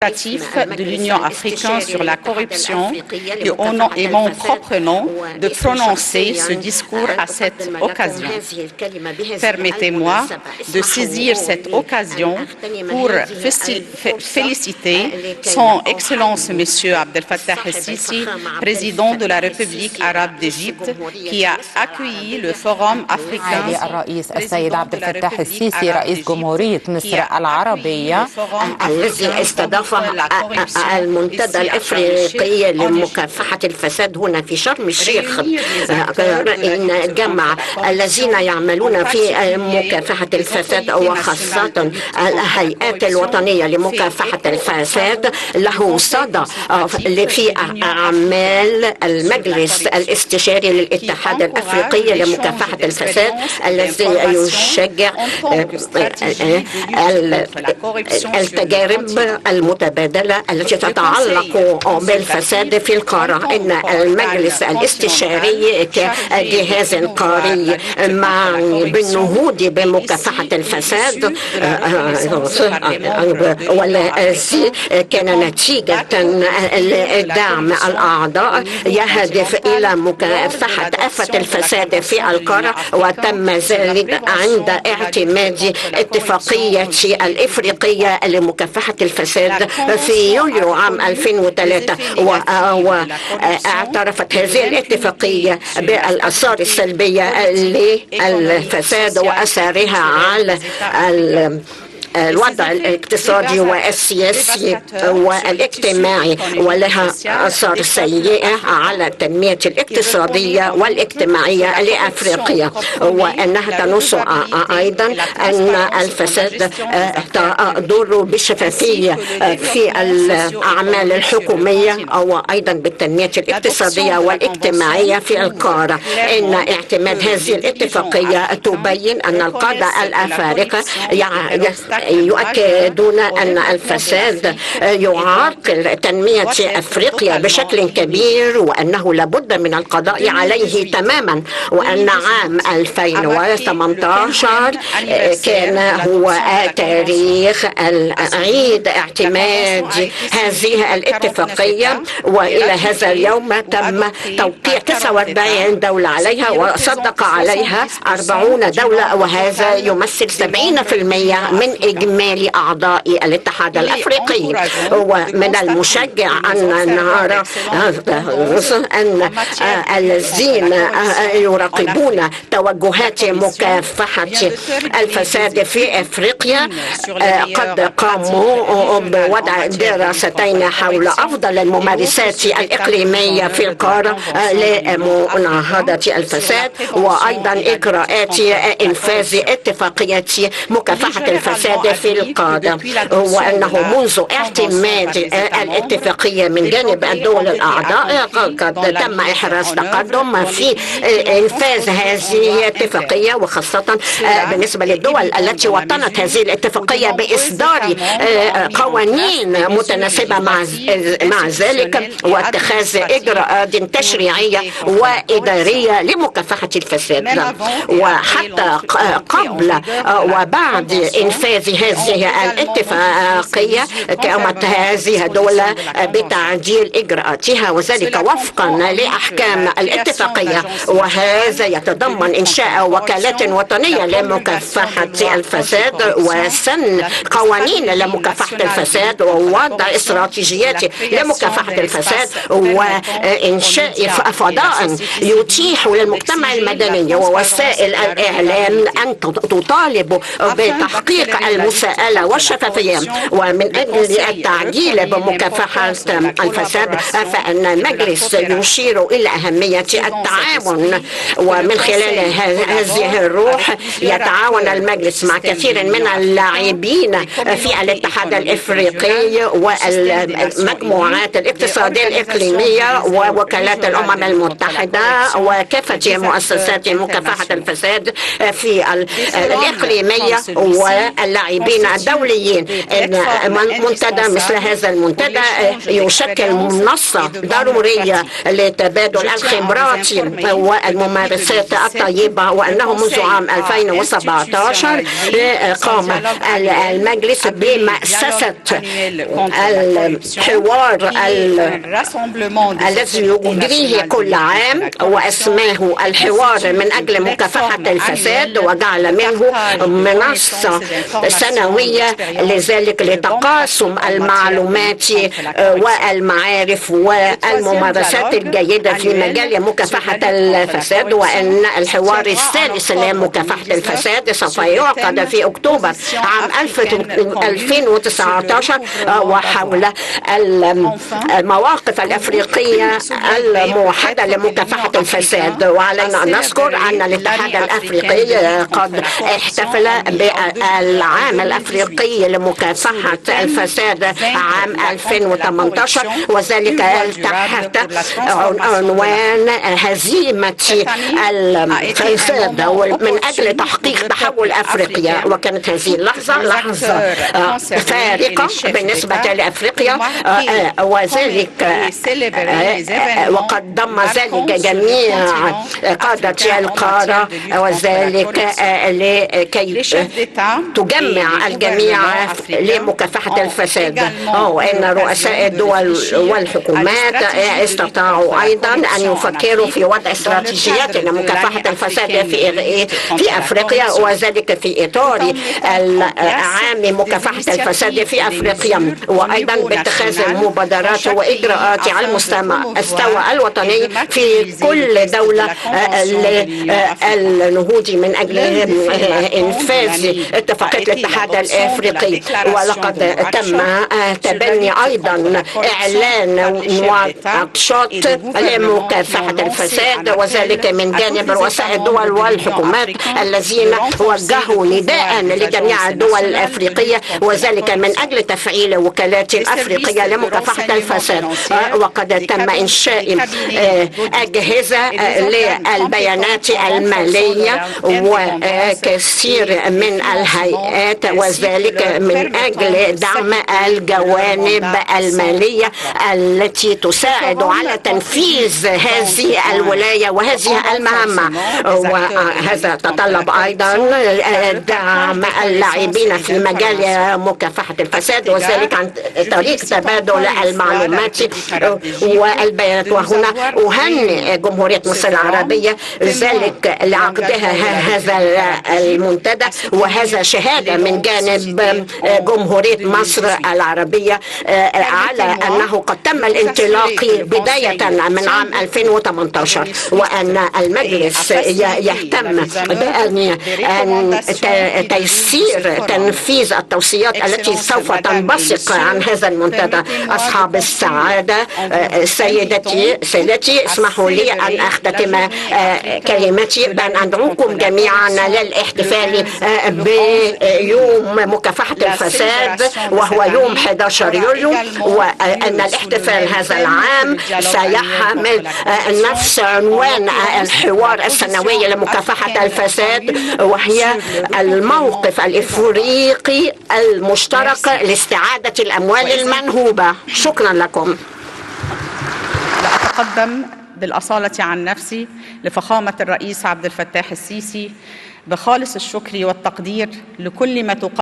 de l'Union africaine sur la corruption et au nom et mon propre nom de prononcer ce discours à cette occasion. Permettez-moi de saisir cette occasion pour féliciter son Excellence Monsieur Abdel Fattah el-Sisi, président de la République arabe d'Égypte, qui a accueilli le Forum africain. الرئيس السيد عبد الفتاح السيسي رئيس جمهورية مصر العربية الذي استضاف المنتدى الافريقي لمكافحه الفساد هنا في شرم الشيخ. ان جمع الذين يعملون في مكافحه الفساد وخاصه الهيئات الوطنيه لمكافحه الفساد له صدى في اعمال المجلس الاستشاري للاتحاد الافريقي لمكافحه الفساد الذي يشجع التجارب المتبادلة التي تتعلق بالفساد في القارة. إن المجلس الاستشاري كجهاز قاري معني بالنهوض بمكافحة الفساد والذي كان نتيجة لدعم الأعضاء يهدف إلى مكافحة آفة الفساد في القارة، وتم ذلك عند اعتماد اتفاقية الإفريقية لمكافحة الفساد في يوليو عام 2003. واعترفت هذه الاتفاقية بالآثار السلبية للفساد وأثارها على الوضع الاقتصادي والسياسي والاجتماعي، ولها آثار سيئة على التنمية الاقتصادية والاجتماعية لأفريقيا، وأنها تنص أيضا أن الفساد تضر بالشفافية في الأعمال الحكومية وأيضا بالتنمية الاقتصادية والاجتماعية في القارة. إن اعتماد هذه الاتفاقية تبين أن القادة الأفارقة يؤكدون أن الفساد يعرقل تنمية أفريقيا بشكل كبير، وأنه لابد من القضاء عليه تماما، وأن عام 2018 كان هو تاريخ عيد اعتماد هذه الاتفاقية، وإلى هذا اليوم تم توقيع 49 دولة عليها وصدق عليها 40 دولة، وهذا يمثل 70% من إجمالي أعضاء الاتحاد الأفريقي. ومن المشجع أن نرى أن الذين يراقبون توجهات مكافحة الفساد في أفريقيا قد قاموا بوضع دراستين حول أفضل الممارسات الإقليمية في القارة لمناهضة الفساد، وأيضا إجراءات إنفاذ اتفاقية مكافحة الفساد في القادة، وأنه منذ اعتماد الاتفاقية من جانب الدول الأعضاء قد تم إحراز تقدم في إنفاذ هذه الاتفاقية، وخاصة بالنسبة للدول التي وطنت هذه الاتفاقية بإصدار قوانين متناسبة مع ذلك، واتخاذ إجراءات تشريعية وإدارية لمكافحة الفساد. وحتى قبل وبعد إنفاذ هذه الاتفاقية قامت هذه الدولة بتعديل إجراءاتها، وذلك وفقا لأحكام الاتفاقية، وهذا يتضمن إنشاء وكالات وطنية لمكافحة الفساد وسن قوانين لمكافحة الفساد ووضع استراتيجيات لمكافحة الفساد، وإنشاء فضاء يتيح للمجتمع المدني ووسائل الإعلام أن تطالب بتحقيق المساءلة والشفافية. ومن أجل التعجيل بمكافحة الفساد فإن المجلس يشير إلى أهمية التعاون، ومن خلال هذه الروح يتعاون المجلس مع كثير من اللاعبين في الاتحاد الإفريقي والمجموعات الاقتصادية الإقليمية ووكالات الأمم المتحدة وكافة مؤسسات مكافحة الفساد في الإقليمية واللاعبين اللاعبين الدوليين. منتدى مثل هذا المنتدى يشكل منصة ضرورية لتبادل الخبرات والممارسات الطيبة، وأنه منذ عام 2017 قام المجلس بمؤسسة الحوار الذي يجريه كل عام، واسماه الحوار من أجل مكافحة الفساد، وجعل منه منصة سنوية لذلك لتقاسم المعلومات والمعارف والممارسات الجيدة في مجال مكافحة الفساد. وأن الحوار الثالث لمكافحة الفساد سوف يعقد في أكتوبر عام 2019 وحول المواقف الأفريقية الموحدة لمكافحة الفساد. وعلينا أن نذكر أن الاتحاد الأفريقي قد احتفل بالعام الأفريقي لمكافحة الفساد عام 2018، وذلك تحت عنوان هزيمة الفساد من أجل تحقيق تحول أفريقيا. وكانت هذه لحظة فارقة بالنسبة لأفريقيا، وذلك وقد ضم ذلك جميع قادة القارة، وذلك لكي تجمع الجميع لمكافحة الفساد. وإن رؤساء الدول والحكومات استطاعوا أيضا أن يفكروا في وضع استراتيجيات لمكافحة الفساد في أفريقيا، وذلك في إطار عام مكافحة الفساد في أفريقيا، وأيضا باتخاذ المبادرات وإجراءات على المستوى الوطني في كل دولة للنهوض من أجل إنفاذ اتفاقية الاتحاد الأفريقي. ولقد تم تبني أيضا إعلان مناقشات لمكافحة الفساد، وذلك من جانب رؤساء الدول والحكومات الذين وجهوا نداء لجميع الدول الأفريقية، وذلك من أجل تفعيل وكالات أفريقية لمكافحة الفساد. وقد تم إنشاء أجهزة للبيانات المالية وكثير من الهيئات، وذلك من أجل دعم الجوانب المالية التي تساعد على تنفيذ هذه الولاية وهذه المهمة. وهذا تطلب أيضا دعم اللاعبين في مجال مكافحة الفساد، وذلك عن طريق تبادل المعلومات والبيانات. وهنا أهنئ جمهورية مصر العربية ذلك لعقدها هذا المنتدى، وهذا شهادة من جانب جمهورية مصر العربية على أنه قد تم الانطلاق بداية من عام 2018، وأن المجلس يهتم بأن تيسير تنفيذ التوصيات التي سوف تنبثق عن هذا المنتدى. أصحاب السعادة، سيدتي اسمحوا لي أن أختتم كلمتي بأن أدعوكم جميعا للاحتفال بيوم مكافحة الفساد، وهو يوم 11 يوليو، وأن الاحتفال هذا العام سيحمل نفس عنوان الحوار السنوي لمكافحة الفساد، وهي الموقف الإفريقي المشترك لاستعادة الأموال المنهوبة. شكرا لكم. أتقدم بالأصالة عن نفسي لفخامة الرئيس عبد الفتاح السيسي بخالص الشكر والتقدير لكل ما تقدم